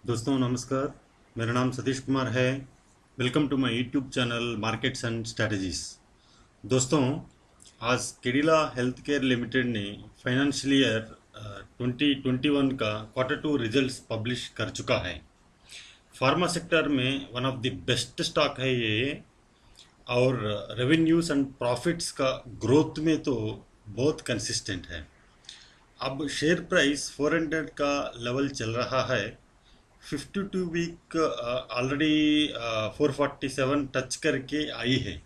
दोस्तों नमस्कार। मेरा नाम सतीश कुमार है। Welcome to my YouTube channel markets and strategies. दोस्तों, आज केडिला हेल्थ केयर लिमिटेड ने फाइनेंशियल ईयर 2021 का Q2 रिजल्ट्स पब्लिश कर चुका है। फार्मा सेक्टर में one of the best stock है ये, और रेवेन्यूज एंड प्रॉफिट्स का ग्रोथ में तो बहुत कंसिस्टेंट है। अब शेयर प्राइस 400 का लेवल चल रहा है। 52 वीक ऑलरेडी 447 टच करके आई है,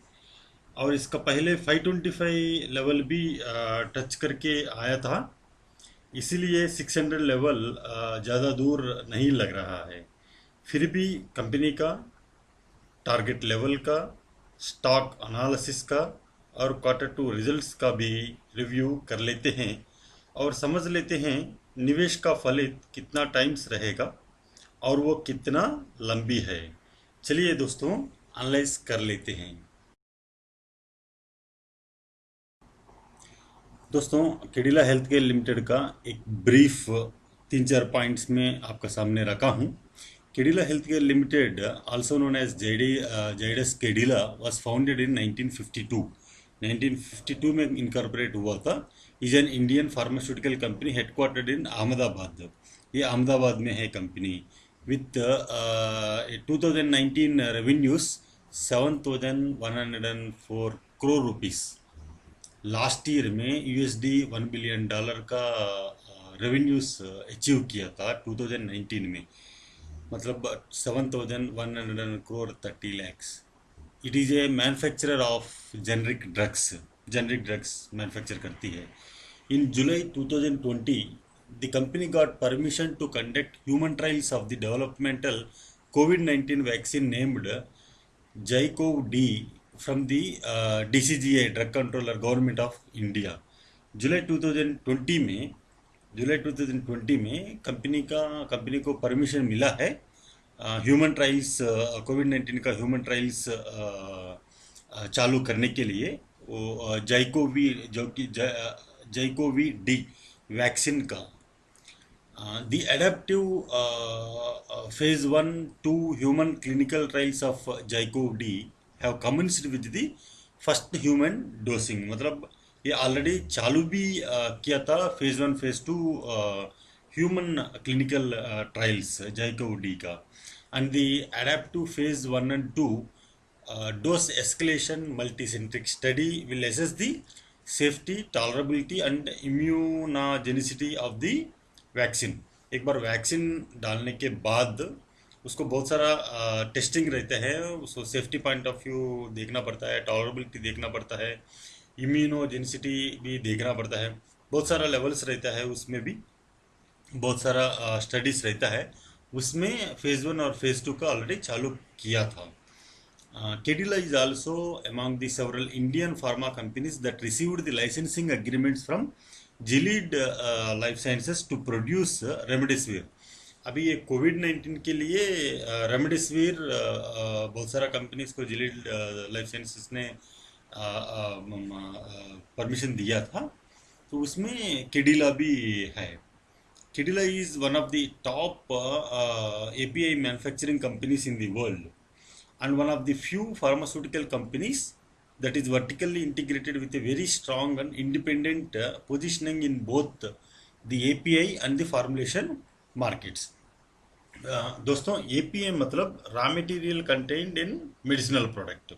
और इसका पहले 525 लेवल भी टच करके आया था। इसीलिए 600 लेवल ज़्यादा दूर नहीं लग रहा है। फिर भी कंपनी का टारगेट लेवल का, स्टॉक एनालिसिस का और Q2 रिजल्ट्स का भी रिव्यू कर लेते हैं और समझ लेते हैं निवेश का फलित कितना टाइम्स रहेगा और वो कितना लंबी है। चलिए दोस्तों, एनालाइज कर लेते हैं। दोस्तों, केडिला हेल्थ केयर लिमिटेड का एक ब्रीफ 3-4 पॉइंट्स में आपका सामने रखा हूँ। Cadila health care limited, also known as Zydus Cadila, was founded in 1952। 1952 में इनकॉर्पोरेट हुआ था। Is an Indian pharmaceutical company headquartered in Ahmedabad. ये अहमदाबाद में है कंपनी। With 2019 revenues 7,104 crore rupees. Last year में $1 बिलियन का रेवेन्यूज अचीव किया था 2019 में। मतलब 7,100 crore 30 lakhs। It is a manufacturer of generic drugs manufacture करती है। इन जुलाई 2020 the company got permission to conduct human trials of the developmental COVID-19 vaccine named Zycov D from the DCGI drug controller government of India. जुलाई 2020 में जुलाई 2020 में company को permission मिला है human trials, कोविड-19 का human trials चालू करने के लिए। वो जाइकोवी डी वैक्सीन का the adaptive phase 1-2 human clinical trials of Zycov-D have commenced with the first human dosing। मतलब ये ऑलरेडी चालू भी किया था phase 1 phase 2 human clinical trials Zycov-D का। And the adaptive phase 1 and 2 dose escalation multicentric study will assess the safety, tolerability and immunogenicity of the vaccine. एक बार vaccine डालने के बाद उसको बहुत सारा टेस्टिंग रहता है। उसको सेफ्टी पॉइंट ऑफ व्यू देखना पड़ता है, टॉलरेबिलिटी देखना पड़ता है, इम्यूनोजेनिसिटी भी देखना पड़ता है। बहुत सारा लेवल्स रहता है, उसमें भी बहुत सारा स्टडीज रहता है। उसमें फेज 1 और फेज 2 का ऑलरेडी चालू किया था। Kedila is also among the several Indian pharma companies that received the licensing agreements from Gilead Life Sciences to produce remdesivir. अभी ये कोविड-19 के लिए रेमडेसिविर बहुत सारा कंपनीज को जिलीड लाइफ साइंसेस ने परमिशन दिया था, तो उसमें केडिला भी है। Kedila is one of the top API manufacturing companies in the world and one of the few pharmaceutical companies that is vertically integrated with a very strong and independent positioning in both the API and the formulation markets। दोस्तों, API मतलब raw material contained in medicinal product.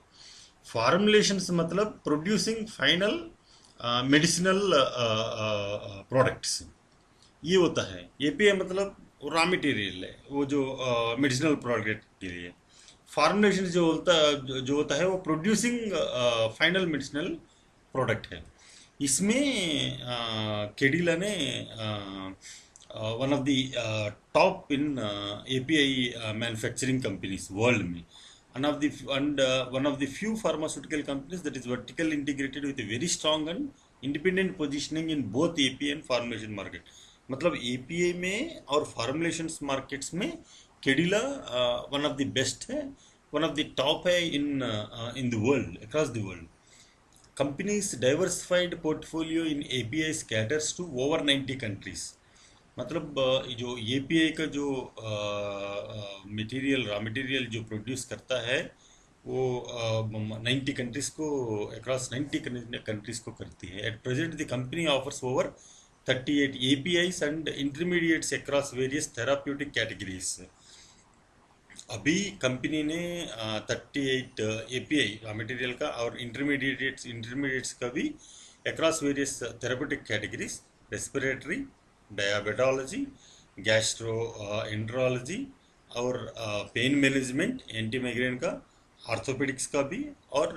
Formulations मतलब producing final medicinal products, ये होता है। API मतलब raw material है, वो जो मेडिसिनल प्रोडक्ट के लिए। फार्मुलेशन जो होता है वो प्रोड्यूसिंग फाइनल मेडिसिनल प्रोडक्ट है। इसमें केडिला ने one of the top in API manufacturing companies world में, one of the few pharmaceutical companies that is vertically integrated with a very strong and independent positioning in both API and formulation market। मतलब API में और formulations markets में Cadila one of the best है, one of the top है in the world, across the world. Company's diversified portfolio in APIs caters to over 90 countries। मतलब जो API का जो मटेरियल रॉ मटेरियल जो प्रोड्यूस करता है वो 90 कंट्रीज को अक्रॉस 90 कंट्रीज को करती है. At present the company offers over 38 APIs and intermediates across various therapeutic categories. अभी कंपनी ने 38 API रॉ मटेरियल का और इंटरमीडिएट्स का भी across various therapeutic categories, respiratory, diabetology, gastro enterology और पेन मैनेजमेंट, एंटी माइग्रेन का, ऑर्थोपेडिक्स का भी और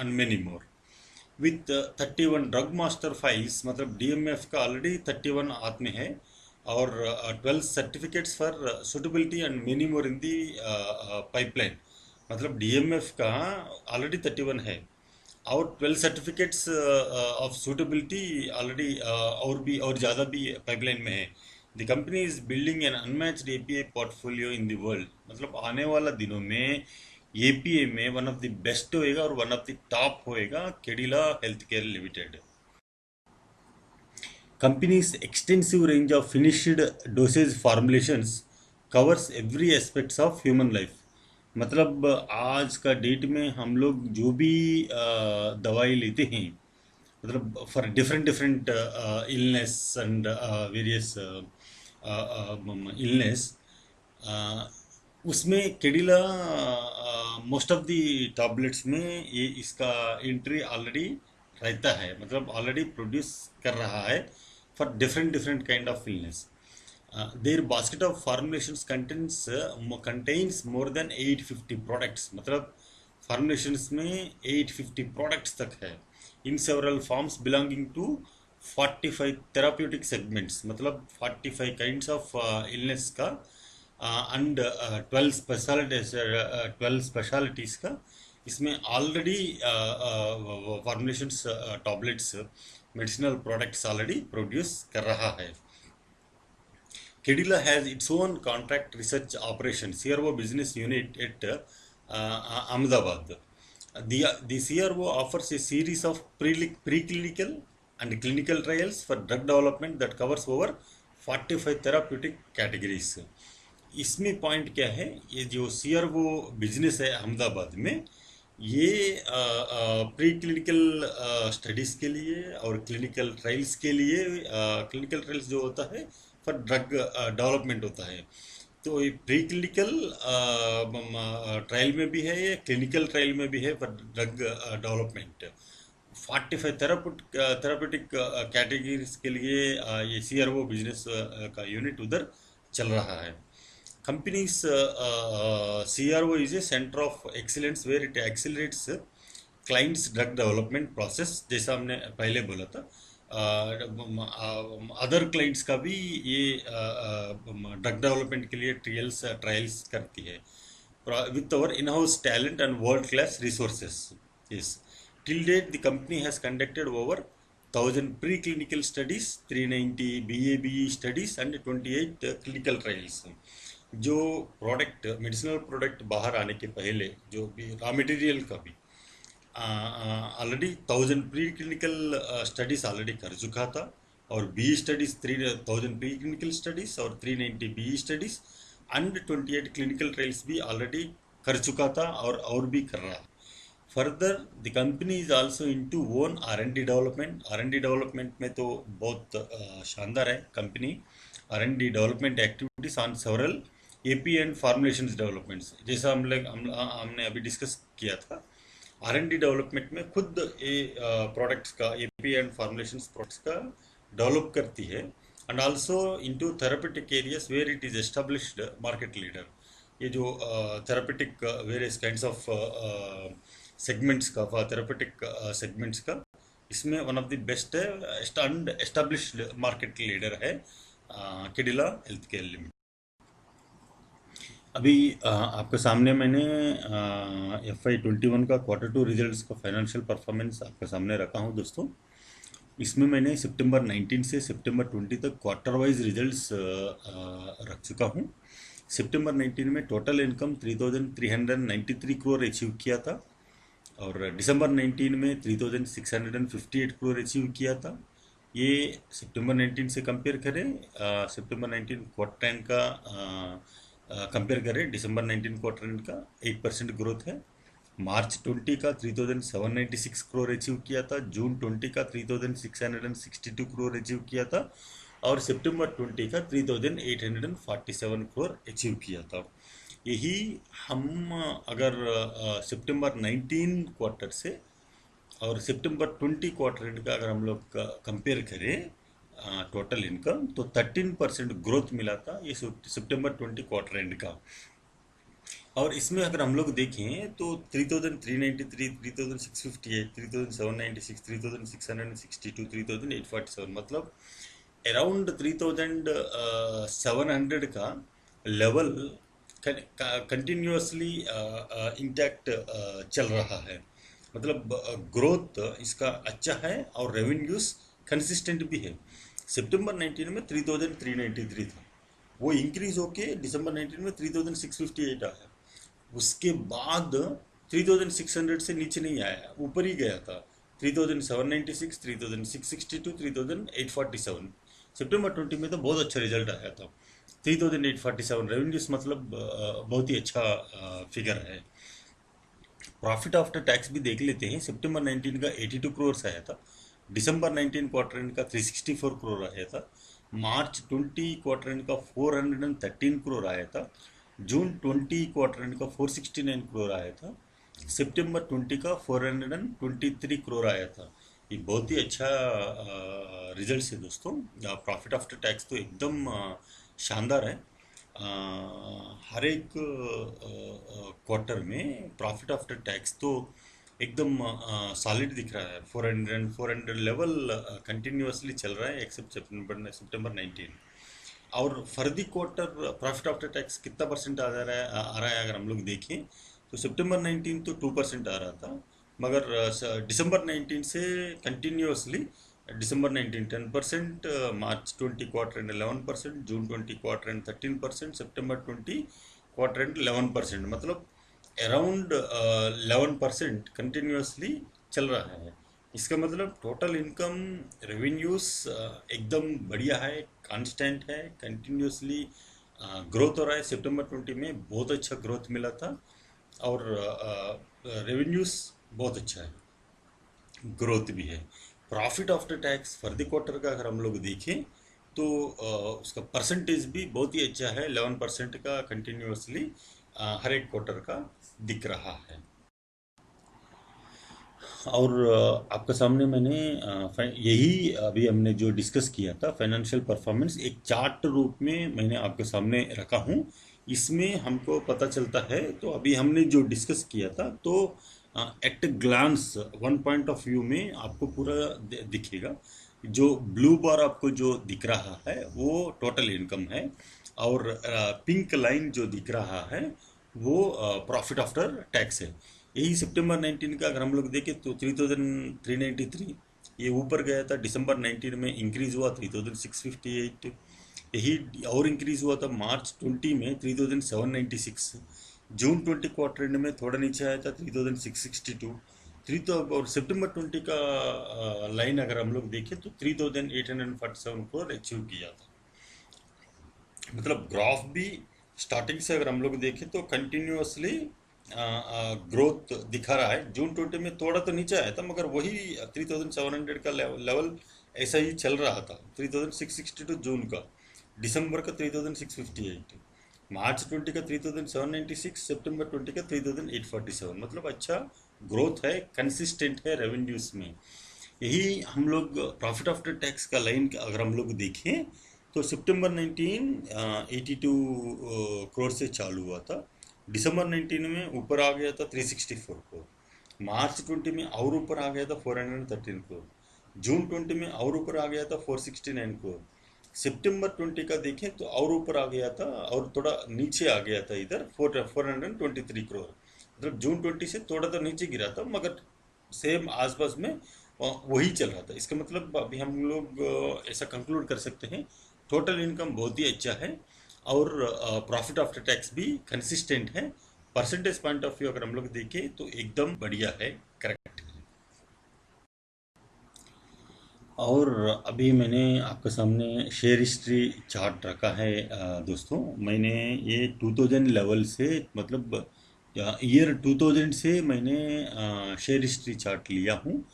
many more. With 31 drug master files, मतलब DMF का ऑलरेडी 31 हाथ में है और 12 certificates for suitability and many more in the pipeline. मतलब DMF का ऑलरेडी 31 है और 12 सर्टिफिकेट्स ऑफ सुटेबिलिटी ऑलरेडी और भी और ज़्यादा भी पाइपलाइन में है. The company is building an unmatched API portfolio in the world. मतलब आने वाला दिनों में API में वन ऑफ द बेस्ट होएगा और वन ऑफ द टॉप होएगा Cadila health care limited. Company's extensive range of finished dosage formulations covers every aspects of human life. मतलब आज का डेट में हम लोग जो भी दवाई लेते हैं, मतलब for different different illness and various illness, उसमें Cadila most of the tablets में ये इसका एंट्री ऑलरेडी रहता है. मतलब ऑलरेडी प्रोड्यूस कर रहा है for different different kind of illness. Their basket of formulations contains more than 850 products. मतलब फॉर्मुलेशंस में 850 प्रोडक्ट्स तक है in several forms belonging to 45 therapeutic segments. मतलब 45 काइंड्स ऑफ इलनेस का एंड 12 स्पेशलिटीज़ का इसमें already formulations tablets medicinal products already produce कर रहा है. Cadila has its own contract research operations, CRO business unit at Ahmedabad. The CRO offers a series of preclinical and clinical trials for drug development that covers over 45 therapeutic categories. इसमें point क्या है, ये जो CRO business है अहमदाबाद में, ये pre clinical studies के लिए और क्लिनिकल ट्रायल्स के लिए, क्लिनिकल ट्रायल्स जो होता है फॉर ड्रग डेवलपमेंट होता है, तो ये प्री क्लिनिकल ट्रायल में भी है, ये क्लिनिकल ट्रायल में भी है for drug development. 45 therapeutic categories के लिए ये CRO बिजनेस का यूनिट उधर चल रहा है. Company's CRO is a center of excellence where it accelerates clients drug development process. जैसा हमने पहले बोला था, अदर क्लाइंट्स का भी ये ड्रग डेवलपमेंट के लिए ट्रायल्स करती है with our in-house talent and world-class resources. Yes. Till date, the company has conducted over 1,000 preclinical studies, 390 BA/BE studies and 28 clinical trials. जो प्रोडक्ट, मेडिसिनल प्रोडक्ट बाहर आने के पहले जो भी रॉ मटेरियल का भी already 1,000 pre clinical studies already कर चुका था और BE studies 3,000 pre clinical studies और 390 BE studies and 28 clinical trials भी ऑलरेडी कर चुका था और भी कर रहा है. Further the company is also into own R&D development. R&D development में तो बहुत शानदार है company. R&D development activities on several API and formulations developments, जैसा हमने अभी डिस्कस किया था. R&D डेवलपमेंट में खुद ये प्रोडक्ट्स का, API एंड फॉर्मुलेशंस प्रोडक्ट्स का डेवलप करती है and also into therapeutic areas where it is established market leader. ये जो therapeutic various kinds of segments का, थेरापेटिक सेगमेंट्स का, इसमें वन ऑफ द बेस्ट है एंड एस्टेब्लिश्ड मार्केट लीडर है कैडिला हेल्थ केयर लिमिटेड. अभी आपके सामने मैंने FY21 का Q2 रिजल्ट्स का फाइनेंशियल परफॉर्मेंस आपके सामने रखा हूँ दोस्तों. इसमें मैंने सितंबर 19 से सितंबर 20 तक क्वार्टर वाइज रिजल्ट्स रख चुका हूँ. सितंबर 19 में टोटल इनकम 3,393 करोड़ अचीव किया था और दिसंबर 19 में 3,658 करोड़ अचीव किया था ये सितंबर 19 से कंपेयर करें, सितंबर 19 क्वार्टर एंड का कंपेयर करें दिसंबर 19 क्वार्टर एंड का 8% ग्रोथ है। मार्च 20 का 3796 करोड़ अचीव किया था, जून 20 का 3662 करोड़ अचीव किया था, और सितंबर 20 का 3847 करोड़ अचीव किया था। यही हम अगर सितंबर 19 क्वार्टर से और सितंबर 20 क्वार्टर एंड का अगर हम लोग कंपेयर करें टोटल इनकम, तो 13% ग्रोथ मिला था ये सितंबर 20 क्वार्टर एंड का। और इसमें अगर हम लोग देखें तो 3393, 3658, 3796, 3662, 3847, मतलब अराउंड 3700 का लेवल कंटिन्यूसली इंटैक्ट चल रहा है। मतलब ग्रोथ इसका अच्छा है और रेवेन्यूज कंसिस्टेंट भी है। सितंबर 19 में 3393 था, वो इंक्रीज होके दिसंबर 19 में 3658 आया। उसके बाद 3600 से नीचे नहीं आया, ऊपर ही गया था। 3796, 3662, 3847। सितंबर 20 में तो बहुत अच्छा रिजल्ट आया था। 3847 रेवेन्यूज, मतलब बहुत ही अच्छा फिगर है। प्रॉफिट आफ्टर टैक्स भी देख लेते हैं। सितंबर 19 का 82 करोड़ आया था, दिसंबर 19 क्वार्टर एंड का 364 करोड़ आया था, मार्च 20 क्वार्टर एंड का 413 करोड़ आया था, जून 20 क्वार्टर एंड का 469 करोड़ आया था, सितंबर 20 का 423 करोड़ आया था। ये बहुत ही अच्छा रिजल्ट है दोस्तों। प्रॉफिट आफ्टर टैक्स तो एकदम शानदार है। हर एक क्वार्टर में प्रॉफिट आफ्टर टैक्स तो एकदम सॉलिड दिख रहा है। 400 लेवल कंटिन्यूअसली चल रहा है एक्सेप्ट सितंबर 19। और फर्दी क्वार्टर प्रॉफिट आफ्टर टैक्स कितना परसेंट आ रहा है अगर हम लोग देखें तो सितंबर 19 तो 2% आ रहा था, मगर दिसंबर 19 से continuously December 19 10%, March 20 quarter and 11%, June 20 quarter and 13%, September 20 quarter and 11%, मतलब अराउंड 11% कंटिन्यूअसली चल रहा है। इसका मतलब टोटल इनकम रेवेन्यूज एकदम बढ़िया है, कांस्टेंट है, कंटिन्यूअसली ग्रोथ हो रहा है। सितंबर 20 में बहुत अच्छा ग्रोथ मिला था और रेवेन्यूज बहुत अच्छा है, ग्रोथ भी है। Profit after tax for the quarter का अगर हम लोग देखें तो उसका परसेंटेज भी बहुत ही अच्छा है, 11% का कंटिन्यूअसली हर एक क्वार्टर का दिख रहा है। और आपके सामने मैंने यही अभी हमने जो डिस्कस किया था फाइनेंशियल परफॉर्मेंस एक चार्ट रूप में मैंने आपके सामने रखा हूँ। इसमें हमको पता चलता है, तो अभी हमने जो डिस्कस किया था तो at glance one point of view में आपको पूरा दिखेगा। जो ब्लू बार आपको जो दिख रहा है वो टोटल इनकम है, और पिंक लाइन जो दिख रहा है वो प्रॉफिट आफ्टर टैक्स है। यही सितंबर 19 का अगर हम लोग देखें तो 3393 ये ऊपर गया था, दिसंबर 19 में इंक्रीज हुआ 3658। यही और इंक्रीज हुआ था मार्च 20 में 3796, जून 20 क्वार्टर एंड में थोड़ा नीचे आया था 3662। थ्री तो और सितंबर 20 का लाइन अगर हम लोग देखें तो 3847 को अचीव किया था। मतलब ग्राफ भी स्टार्टिंग से अगर हम लोग देखें तो कंटिन्यूअसली ग्रोथ दिखा रहा है। जून 20 में थोड़ा तो नीचे आया था, मगर वही 3700 का लेवल ऐसा ही चल रहा था। 3662 जून का, दिसंबर का 3658, मार्च 20 का 3796, सितंबर 20 का 3847, मतलब अच्छा ग्रोथ है, कंसिस्टेंट है रेवेन्यूज में। यही हम लोग प्रॉफिट आफ्टर टैक्स का लाइन अगर हम लोग देखें तो सितंबर 19 82 करोड़ से चालू हुआ था, दिसंबर 19 में ऊपर आ गया था 364 करोड़, मार्च 20 में और ऊपर आ गया था 413 करोड़, जून 20 में और ऊपर आ गया था 469 करोड़, सितंबर 20 का देखें तो और ऊपर आ गया था और थोड़ा नीचे आ गया था इधर 423 करोड़। मतलब जून 20 से थोड़ा तो नीचे गिरा था, मगर सेम आसपास में वही चल रहा था। इसका मतलब अभी हम लोग ऐसा कंक्लूड कर सकते हैं टोटल इनकम बहुत ही अच्छा है और प्रॉफिट आफ्टर टैक्स भी कंसिस्टेंट है। परसेंटेज पॉइंट ऑफ व्यू अगर हम लोग देखें तो एकदम बढ़िया है, करेक्ट। और अभी मैंने आपके सामने शेयर हिस्ट्री चार्ट रखा है दोस्तों। मैंने ये 2000 लेवल से मतलब ईयर 2000 से मैंने शेयर हिस्ट्री चार्ट लिया हूँ।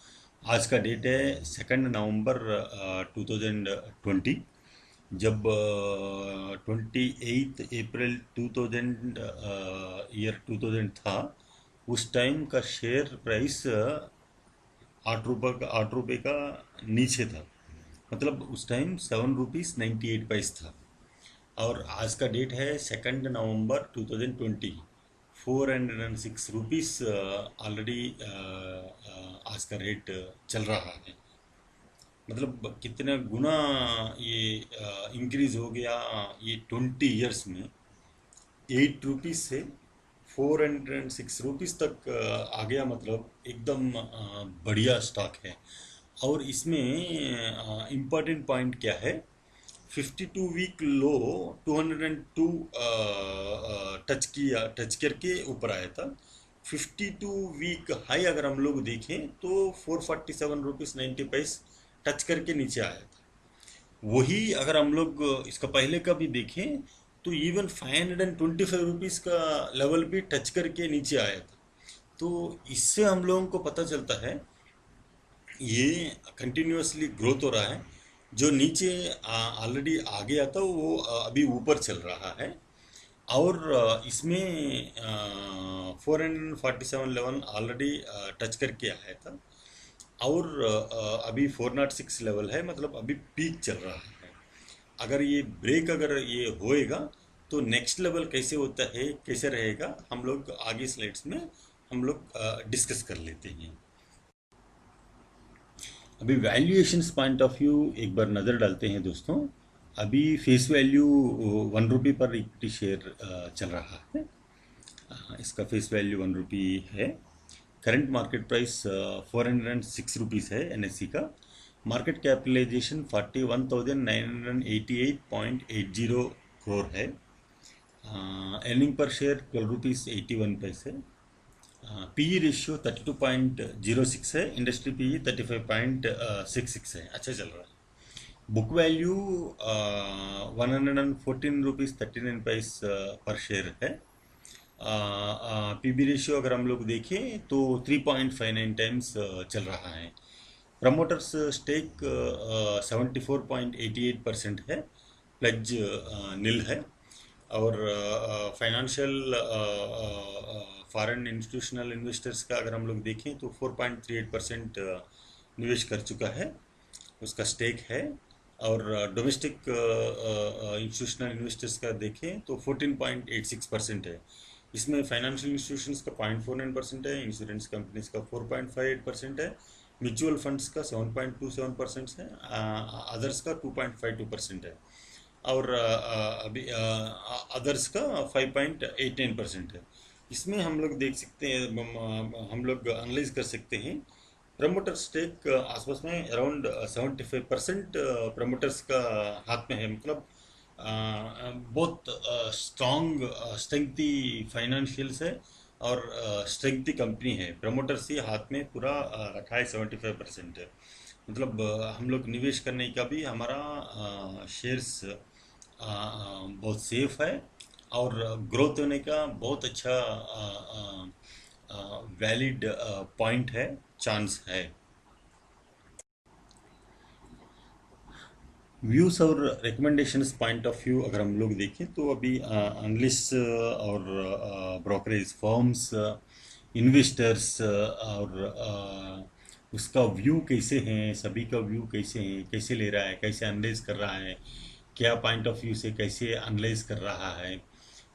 आज का डेट है 2 नवंबर 2020। जब 28 अप्रैल 2000 ईयर 2000 था, उस टाइम का शेयर प्राइस 8 रुपये का नीचे था। मतलब उस टाइम 7 रुपीज़ 98 पैसे था। और आज का डेट है 2 नवंबर 2020। 406 रुपीज़ ऑलरेडी आज का रेट चल रहा है। मतलब कितना गुना ये इंक्रीज हो गया ये 20 ईयर्स में। 8 रुपीज़ से 406 रुपीज़ तक आ गया। मतलब एकदम बढ़िया स्टॉक है। और इसमें इम्पोर्टेंट पॉइंट क्या है, 52 वीक लो 202 टच करके ऊपर आया था। 52 वीक हाई अगर हम लोग देखें तो 447 रुपीज़ 90 पैसे टच करके नीचे आया था। वही अगर हम लोग इसका पहले का भी देखें तो इवन 525 रुपीज़ का लेवल भी टच करके नीचे आया था। तो इससे हम लोगों को पता चलता है ये कंटिन्यूअसली ग्रोथ हो रहा है। जो नीचे ऑलरेडी आ गया था वो अभी ऊपर चल रहा है। और इसमें 447 लेवल ऑलरेडी टच करके आया था। और अभी 406 लेवल है, मतलब अभी पीक चल रहा है। अगर ये ब्रेक अगर ये होएगा तो नेक्स्ट लेवल कैसे होता है, कैसे रहेगा, हम लोग आगे स्लाइड्स में हम लोग डिस्कस कर लेते हैं। अभी वैल्यूएशंस पॉइंट ऑफ व्यू एक बार नज़र डालते हैं दोस्तों। अभी फेस वैल्यू 1 रुपये पर इक्विटी शेयर चल रहा है। इसका फेस वैल्यू 1 रुपी है। करंट मार्केट प्राइस 406 रुपीज़ है NSE का। मार्केट कैपिटलाइजेशन 41,988.80 करोड़ है। अर्निंग पर शेयर 12 रुपीज़ 81 पैसे। पीई रेशियो 32.06 है। इंडस्ट्री पीई 35.66 है। अच्छा चल रहा है। बुक वैल्यू 114 रुपीज़ 39 पैसे पर शेयर है। पीबी रेशियो अगर हम लोग देखें तो 3.59 टाइम्स चल रहा है। प्रमोटर्स स्टेक 74.88% है। प्लेज नील है। और फाइनेंशियल फॉरेन इंस्टीट्यूशनल इन्वेस्टर्स का अगर हम लोग देखें तो 4.38% निवेश कर चुका है, उसका स्टेक है। और डोमेस्टिक इंस्टीट्यूशनल इन्वेस्टर्स का देखें तो 14.86% है। इसमें फाइनेंशियल इंस्टीट्यूशंस का 0.49% है, इंश्योरेंस कंपनीज का 4.58% है, म्यूचुअल फंड्स का 7.27% है, अदर्स का 2.52% है। और अभी अदर्स का 5.89% है। इसमें हम लोग देख सकते हैं, हम लोग एनालाइज कर सकते हैं। प्रमोटर स्टेक आसपास में अराउंड 75% प्रमोटर्स का हाथ में है। मतलब बहुत स्ट्रॉन्ग स्ट्रेंथी फाइनेंशियल्स है और स्ट्रेंथी कंपनी है। प्रमोटर्स ही हाथ में पूरा रखा है, 75% है। मतलब हम लोग निवेश करने का भी हमारा शेयर्स बहुत सेफ है। और ग्रोथ होने का बहुत अच्छा वैलिड पॉइंट है, चांस है। व्यूज़ और रिकमेंडेशंस पॉइंट ऑफ व्यू अगर हम लोग देखें तो अभी एनालिस्ट और ब्रोकरेज फर्म्स, इन्वेस्टर्स और उसका व्यू कैसे हैं, सभी का व्यू कैसे हैं, कैसे ले रहा है, कैसे एनालाइज कर रहा है, क्या पॉइंट ऑफ व्यू से कैसे एनालाइज कर रहा है।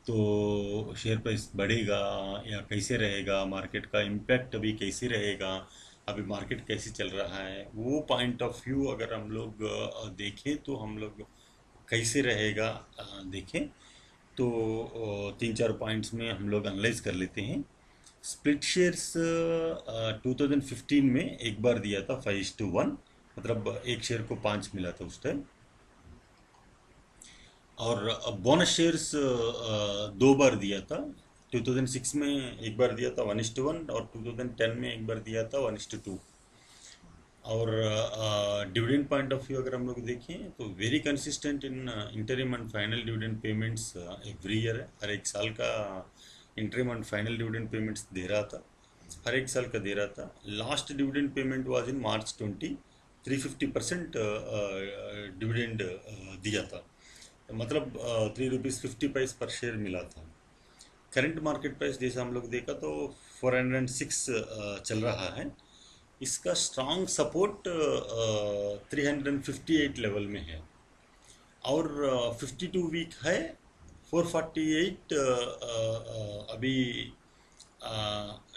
तो शेयर प्राइस बढ़ेगा या कैसे रहेगा, मार्केट का इम्पैक्ट अभी कैसे रहेगा, अभी मार्केट कैसे चल रहा है, वो पॉइंट ऑफ व्यू अगर हम लोग देखें तो हम लोग कैसे रहेगा देखें तो 3-4 पॉइंट्स में हम लोग एनालाइज कर लेते हैं। स्प्लिट शेयर्स 2015 में एक बार दिया था 5:1, मतलब एक शेयर को 5 मिला था उस टाइम। और बोनस शेयर्स 2 बार दिया था। 2006 में एक बार दिया था 1:1 और 2010 में एक बार दिया था 1:2। और डिविडेंड पॉइंट ऑफ व्यू अगर हम लोग देखें तो very consistent in interim and final dividend payments every year है। हर एक साल का interim and final dividend payments दे रहा था, हर एक साल का दे रहा था। Last dividend payment was in March 20, 350% dividend दिया था, मतलब ₹3.50 पर शेयर मिला था। करंट मार्केट प्राइस जैसे हम लोग देखा तो 406 चल रहा है। इसका स्ट्रॉन्ग सपोर्ट 358 लेवल में है, और 52 वीक है 448 अभी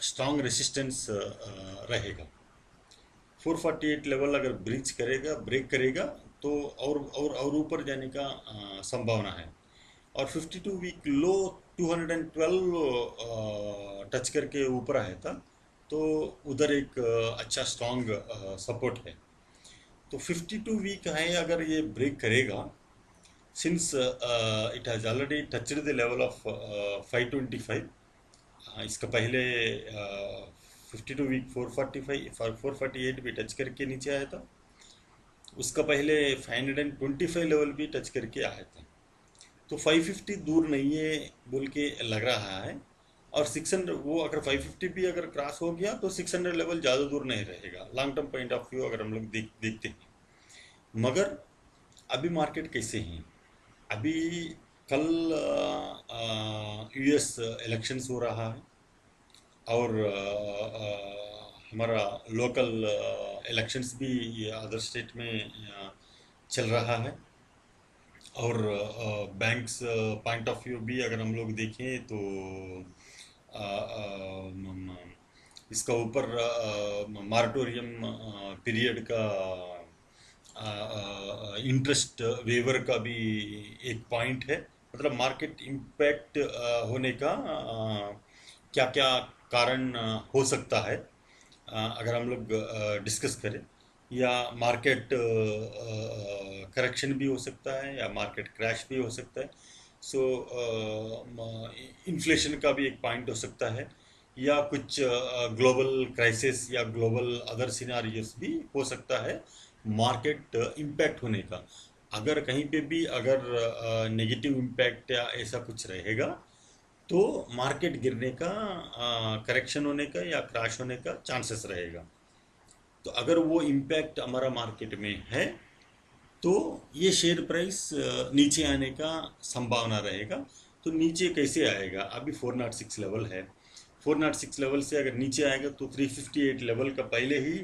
स्ट्रॉन्ग रेसिस्टेंस रहेगा। 448 लेवल अगर ब्रेक करेगा तो और ऊपर जाने का संभावना है। और 52 वीक लो 212 टच करके ऊपर आया था, तो उधर एक अच्छा स्ट्रॉन्ग सपोर्ट है। तो 52 वीक है अगर ये ब्रेक करेगा, since it has already touched the level of 525। इसका पहले 52 वीक 448 भी टच करके नीचे आया था, उसका पहले 525 लेवल भी टच करके आया था। तो 550 दूर नहीं है बोल के लग रहा है। और 600 वो अगर 550 भी अगर क्रॉस हो गया तो 600 लेवल ज़्यादा दूर नहीं रहेगा long term point of view अगर हम लोग देखते हैं। मगर अभी मार्केट कैसे हैं? अभी कल यूएस इलेक्शंस हो रहा है, और हमारा लोकल इलेक्शंस भी अदर स्टेट में चल रहा है। और बैंक्स पॉइंट ऑफ व्यू भी अगर हम लोग देखें तो अ, अ, म- म- इसका ऊपर मॉरेटोरियम पीरियड का इंटरेस्ट वेवर का भी एक पॉइंट है। मतलब मार्केट इम्पैक्ट होने का क्या क्या कारण हो सकता है, अगर हम लोग डिस्कस करें। या मार्केट करेक्शन भी हो सकता है या मार्केट क्रैश भी हो सकता है। सो इन्फ्लेशन का भी एक पॉइंट हो सकता है, या कुछ ग्लोबल क्राइसिस या ग्लोबल अदर सिनारियोस भी हो सकता है मार्केट इम्पैक्ट होने का। अगर कहीं पे भी अगर नेगेटिव इम्पैक्ट या ऐसा कुछ रहेगा तो मार्केट गिरने का, करेक्शन होने का या क्रैश होने का चांसेस रहेगा। तो अगर वो इम्पैक्ट हमारा मार्केट में है तो ये शेयर प्राइस नीचे आने का संभावना रहेगा। तो नीचे कैसे आएगा? अभी 406 लेवल है, 406 लेवल से अगर नीचे आएगा तो 358 लेवल का पहले ही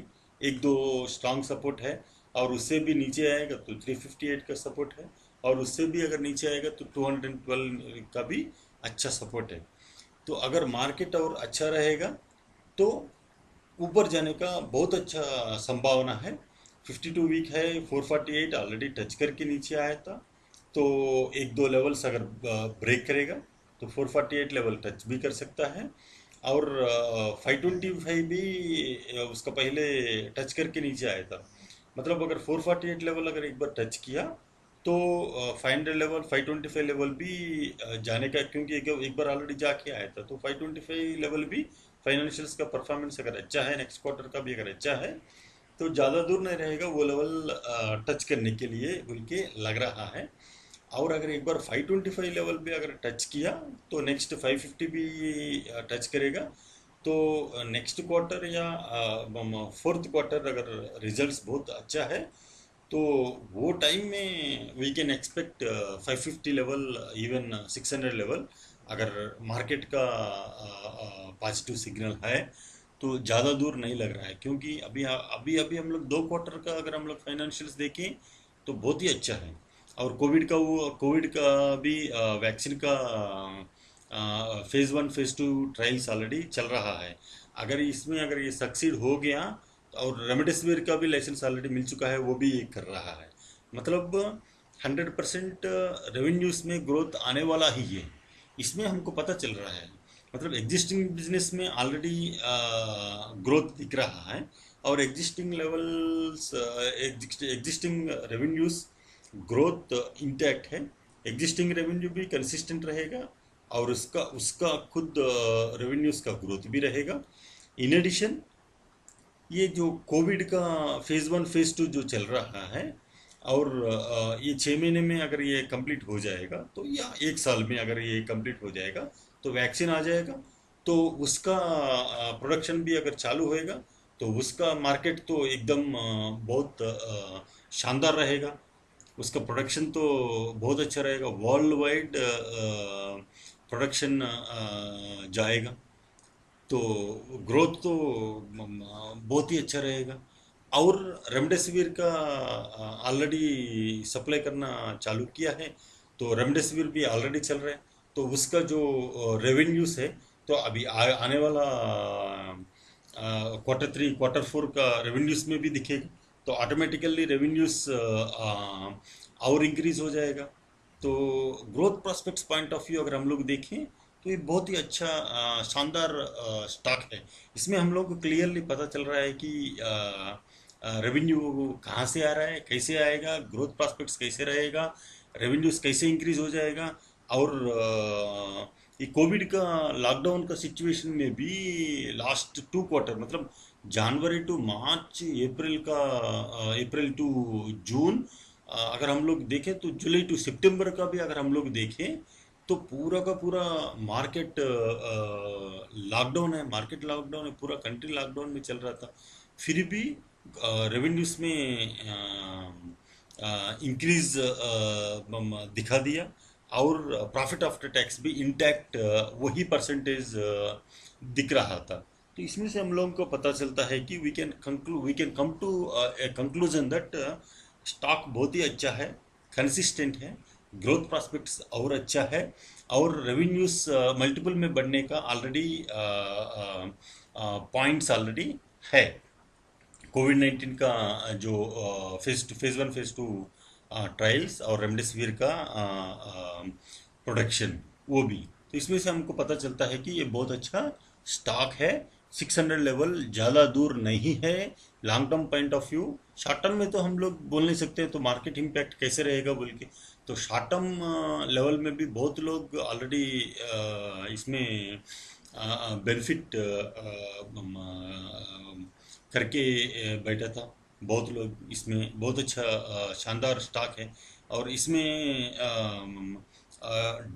एक दो स्ट्रांग सपोर्ट है, और उससे भी नीचे आएगा तो 358 का सपोर्ट है, और उससे भी अगर नीचे आएगा तो 212 का भी अच्छा सपोर्ट है। तो अगर मार्केट और अच्छा रहेगा तो ऊपर जाने का बहुत अच्छा संभावना है। 52 वीक है, 448 ऑलरेडी टच करके नीचे आया था। तो एक दो लेवल्स अगर ब्रेक करेगा तो 448 लेवल टच भी कर सकता है। और 525 भी उसका पहले टच करके नीचे आया था। मतलब अगर 448 लेवल अगर एक बार टच किया तो 500 लेवल 525 लेवल भी जाने का, क्योंकि एक बार ऑलरेडी जाके आया था। तो 525 लेवल भी फाइनेंशियल्स का परफॉर्मेंस अगर अच्छा है, नेक्स्ट क्वार्टर का भी अगर अच्छा है, तो ज़्यादा दूर नहीं रहेगा वो लेवल टच करने के लिए बोल के लग रहा है। और अगर एक बार 525 लेवल भी अगर टच किया तो नेक्स्ट 550 भी टच करेगा। तो नेक्स्ट क्वार्टर या फोर्थ क्वार्टर अगर रिजल्ट्स बहुत अच्छा है तो वो टाइम में we can expect 550 level, even 600 level. अगर मार्केट का पॉजिटिव सिग्नल है तो ज़्यादा दूर नहीं लग रहा है, क्योंकि अभी अभी अभी हम लोग दो क्वार्टर का अगर हम लोग फाइनेंशियल्स देखें तो बहुत ही अच्छा है। और कोविड का भी वैक्सीन का फेज़ 1 फेज़ 2 ट्रायल्स ऑलरेडी चल रहा है। अगर इसमें अगर ये सक्सीड हो गया, और रेमडेसिविर का भी लाइसेंस ऑलरेडी मिल चुका है, वो भी ये कर रहा है। मतलब 100% रेवेन्यूज में ग्रोथ आने वाला ही है, इसमें हमको पता चल रहा है। मतलब एग्जिस्टिंग बिजनेस में ऑलरेडी ग्रोथ दिख रहा है, और existing levels existing revenues growth intact है। एग्जिस्टिंग रेवेन्यू भी कंसिस्टेंट रहेगा, और उसका उसका खुद रेवेन्यूज का ग्रोथ भी रहेगा। इन एडिशन ये जो कोविड का फेज़ 1 फेज़ 2 जो चल रहा है, और ये 6 महीने में अगर ये कंप्लीट हो जाएगा, तो या 1 साल में अगर ये कंप्लीट हो जाएगा, तो वैक्सीन आ जाएगा। तो उसका प्रोडक्शन भी अगर चालू होएगा, तो उसका मार्केट तो एकदम बहुत शानदार रहेगा। उसका प्रोडक्शन तो बहुत अच्छा रहेगा, वर्ल्ड वाइड प्रोडक्शन जाएगा। तो ग्रोथ तो बहुत ही अच्छा रहेगा। और रेमडेसिविर का ऑलरेडी सप्लाई करना चालू किया है, तो रेमडेसिविर भी ऑलरेडी चल रहा है। तो उसका जो रेवेन्यूज है, तो अभी आने वाला Q3 Q4 का रेवेन्यूज में भी दिखेगा। तो ऑटोमेटिकली रेवेन्यूज और इंक्रीज हो जाएगा। तो growth prospects point of view अगर हम लोग देखें, तो ये बहुत ही अच्छा शानदार स्टॉक है। इसमें हम लोग को क्लियरली पता चल रहा है कि रेवेन्यू कहाँ से आ रहा है, कैसे आएगा, ग्रोथ प्रोस्पेक्ट्स कैसे रहेगा, रेवेन्यूज कैसे इंक्रीज हो जाएगा। और ये कोविड का लॉकडाउन का सिचुएशन में भी लास्ट 2 क्वार्टर, मतलब जनवरी to March, April to June, अगर हम लोग देखें, तो जुलाई टू सितंबर का भी अगर हम लोग देखें, तो पूरा का पूरा मार्केट लॉकडाउन है, पूरा कंट्री लॉकडाउन में चल रहा था। फिर भी रेवेन्यूज में इंक्रीज दिखा दिया। और प्रॉफिट आफ्टर टैक्स भी इंटैक्ट वही परसेंटेज दिख रहा था। तो इसमें से हम लोगों को पता चलता है कि we can come to a conclusion that stock बहुत ही अच्छा है, कंसिस्टेंट है, ग्रोथ प्रॉस्पेक्ट्स और अच्छा है, और रेवेन्यूज मल्टीपल में बढ़ने का ऑलरेडी पॉइंट्स ऑलरेडी है। कोविड 19 का जो फेज़ 1 फेज़ 2 ट्रायल्स और रेमडेसिविर का प्रोडक्शन, वो भी। तो इसमें से हमको पता चलता है कि ये बहुत अच्छा स्टॉक है। 600 लेवल ज़्यादा दूर नहीं है। Long term point of view, short term में तो हम लोग बोल नहीं सकते, तो मार्केट इम्पैक्ट कैसे रहेगा बोल के। तो शॉर्ट टर्म लेवल में भी बहुत लोग ऑलरेडी इसमें बेनिफिट करके बैठा था। बहुत लोग इसमें, बहुत अच्छा शानदार स्टॉक है। और इसमें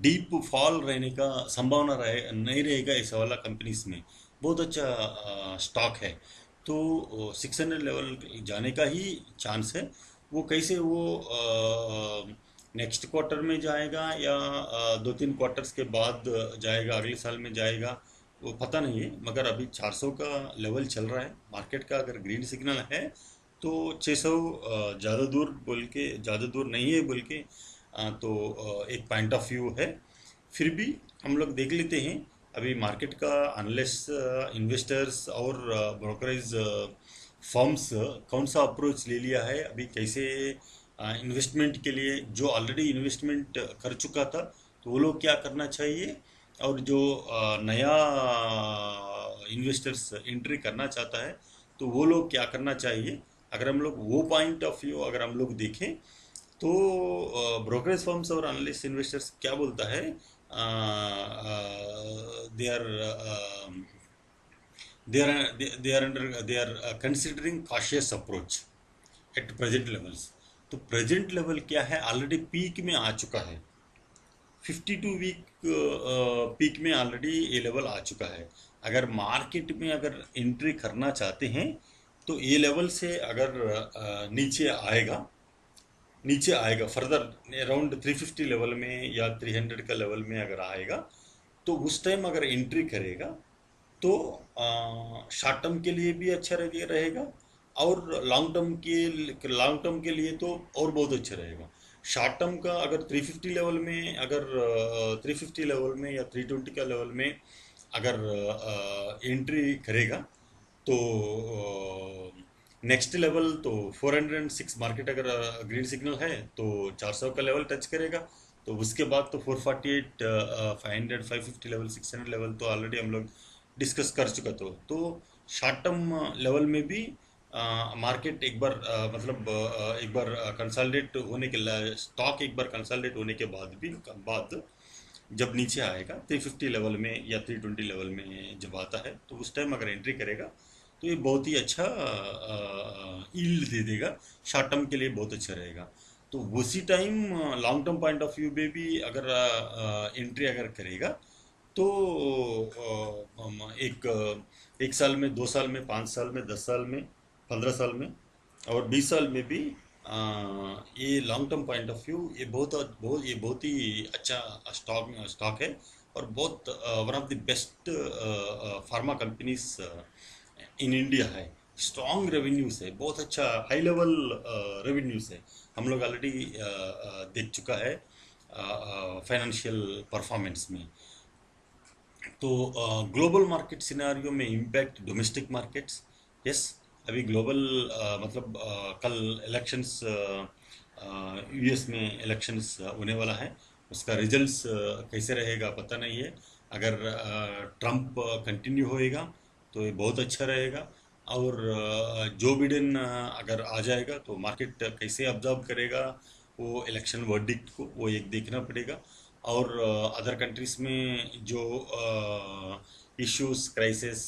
डीप फॉल रहने का संभावना नहीं रहेगा ऐसा वाला कंपनीज में। बहुत अच्छा स्टॉक है। तो 600 लेवल जाने का ही चांस है। वो कैसे, वो नेक्स्ट क्वार्टर में जाएगा या 2-3 क्वार्टर्स के बाद जाएगा, अगले साल में जाएगा, वो पता नहीं है। मगर अभी 400 का लेवल चल रहा है मार्केट का। अगर ग्रीन सिग्नल है, तो 600 ज़्यादा दूर नहीं है बोल के, तो एक पॉइंट ऑफ व्यू है। फिर भी हम लोग देख लेते हैं अभी मार्केट का, अनलेस इन्वेस्टर्स और ब्रोकरेज फर्म्स कौन सा अप्रोच ले लिया है अभी, कैसे इन्वेस्टमेंट के लिए, जो ऑलरेडी इन्वेस्टमेंट कर चुका था, तो वो लोग क्या करना चाहिए, और जो नया इन्वेस्टर्स एंट्री करना चाहता है, तो वो लोग क्या करना चाहिए। अगर हम लोग वो पॉइंट ऑफ व्यू अगर हम लोग देखें, तो ब्रोकरेज फर्म्स और एनालिस्ट इन्वेस्टर्स क्या बोलता है, they are they are considering cautious approach at present levels. तो प्रेजेंट लेवल क्या है, ऑलरेडी पीक में आ चुका है। 52 वीक पीक में ऑलरेडी ये लेवल आ चुका है। अगर मार्केट में अगर एंट्री करना चाहते हैं, तो ये लेवल से अगर नीचे आएगा फर्दर अराउंड 350 लेवल में या 300 का लेवल में अगर आएगा, तो उस टाइम अगर एंट्री करेगा, तो शॉर्ट टर्म के लिए भी अच्छा रहेगा। और लॉन्ग टर्म के लिए तो और बहुत अच्छा रहेगा। शॉर्ट टर्म का अगर 350 लेवल में, अगर 350 लेवल में या 320 का लेवल में अगर एंट्री करेगा, तो नेक्स्ट लेवल तो 406 मार्केट अगर ग्रीन सिग्नल है, तो 400 का लेवल टच करेगा। तो उसके बाद तो 448, 500, 550 लेवल, 600 लेवल तो ऑलरेडी हम लोग डिस्कस कर चुका। तो शॉर्ट टर्म लेवल में भी मार्केट एक बार एक बार कंसोलिडेट होने के, स्टॉक एक बार कंसोलिडेट होने के बाद जब नीचे आएगा 350 लेवल में या 320 लेवल में जब आता है, तो उस टाइम अगर एंट्री करेगा, तो ये बहुत ही अच्छा यील्ड दे देगा, शॉर्ट टर्म के लिए बहुत अच्छा रहेगा। तो उसी time long term point of view में भी अगर एंट्री अगर करेगा तो एक साल में, 2 साल में, 5 साल में, 10 साल में, 15 साल में और 20 साल में भी ये long term point of view ये बहुत ही अच्छा स्टॉक है। और बहुत one of the best pharma companies in India है। स्ट्रॉन्ग रेवेन्यूज है, बहुत अच्छा हाई लेवल रेवेन्यूज है। हम लोग ऑलरेडी देख चुका है फाइनेंशियल परफॉर्मेंस में। तो ग्लोबल मार्केट सिनेरियो में इम्पैक्ट डोमेस्टिक मार्केट्स। यस, अभी ग्लोबल मतलब कल इलेक्शंस यूएस में इलेक्शंस होने वाला है। उसका रिजल्ट्स कैसे रहेगा पता नहीं है। अगर ट्रम्प कंटिन्यू होएगा तो ये बहुत अच्छा रहेगा। और जो बिडेन अगर आ जाएगा तो मार्केट कैसे ऑब्जर्व करेगा वो इलेक्शन वर्डिक्ट को, वो एक देखना पड़ेगा। और अदर कंट्रीज में जो इश्यूज क्राइसिस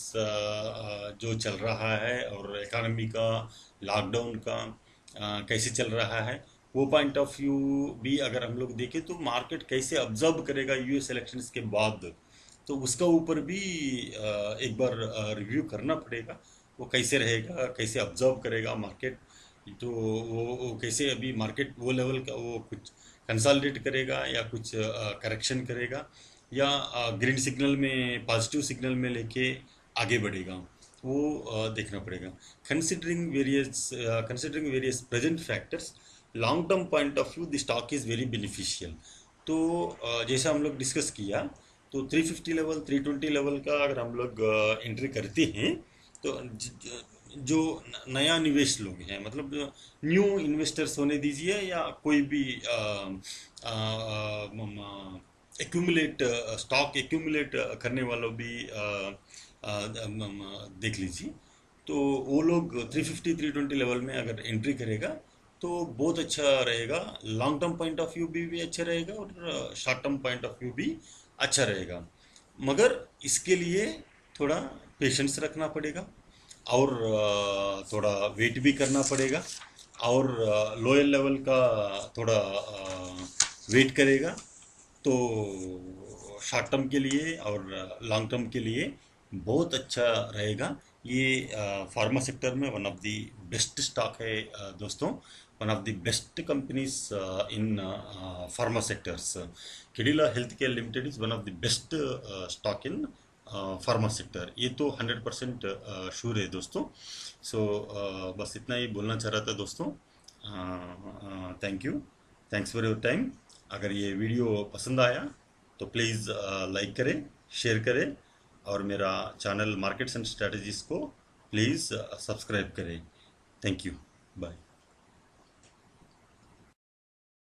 जो चल रहा है और इकोनॉमी का, लॉकडाउन का कैसे चल रहा है, वो पॉइंट ऑफ व्यू भी अगर हम लोग देखें तो मार्केट कैसे ऑब्जर्व करेगा यूएस इलेक्शंस के बाद, तो उसका ऊपर भी एक बार रिव्यू करना पड़ेगा। वो कैसे रहेगा, कैसे ऑब्जर्व करेगा मार्केट। तो वो कैसे अभी मार्केट वो लेवल का वो कुछ कंसोलिडेट करेगा या कुछ करेक्शन करेगा, या ग्रीन सिग्नल में, पॉजिटिव सिग्नल में लेके आगे बढ़ेगा, वो देखना पड़ेगा। Considering various present factors, long term point of view the stock is very beneficial. तो जैसा हम लोग डिस्कस किया, तो 350 लेवल, 320 लेवल का अगर हम लोग एंट्री करते हैं तो जो नया निवेश लोग हैं, मतलब न्यू इन्वेस्टर्स होने दीजिए या कोई भी एक्यूमुलेट स्टॉक एक्यूमुलेट करने वालों भी देख लीजिए। तो वो लोग 350 320 लेवल में अगर एंट्री करेगा तो बहुत अच्छा रहेगा। Long term point of view भी अच्छा रहेगा और short term point of view भी अच्छा रहेगा। मगर इसके लिए थोड़ा पेशेंस रखना पड़ेगा और थोड़ा वेट भी करना पड़ेगा। और लोअर लेवल का थोड़ा वेट करेगा तो शॉर्ट टर्म के लिए और लॉन्ग टर्म के लिए बहुत अच्छा रहेगा। ये फार्मा सेक्टर में one of the best stock है दोस्तों। One of the best companies in pharma sectors. Cadila health care limited is one of the best stock in pharma sector. ये तो 100% श्योर है दोस्तों। सो बस इतना ही बोलना चाह रहा था दोस्तों। Thank you, thanks for your time. अगर ये वीडियो पसंद आया तो प्लीज़ लाइक करें, शेयर करें और मेरा चैनल मार्केट्स एंड स्ट्रेटजीज को प्लीज़ सब्सक्राइब करें। Thank you, bye.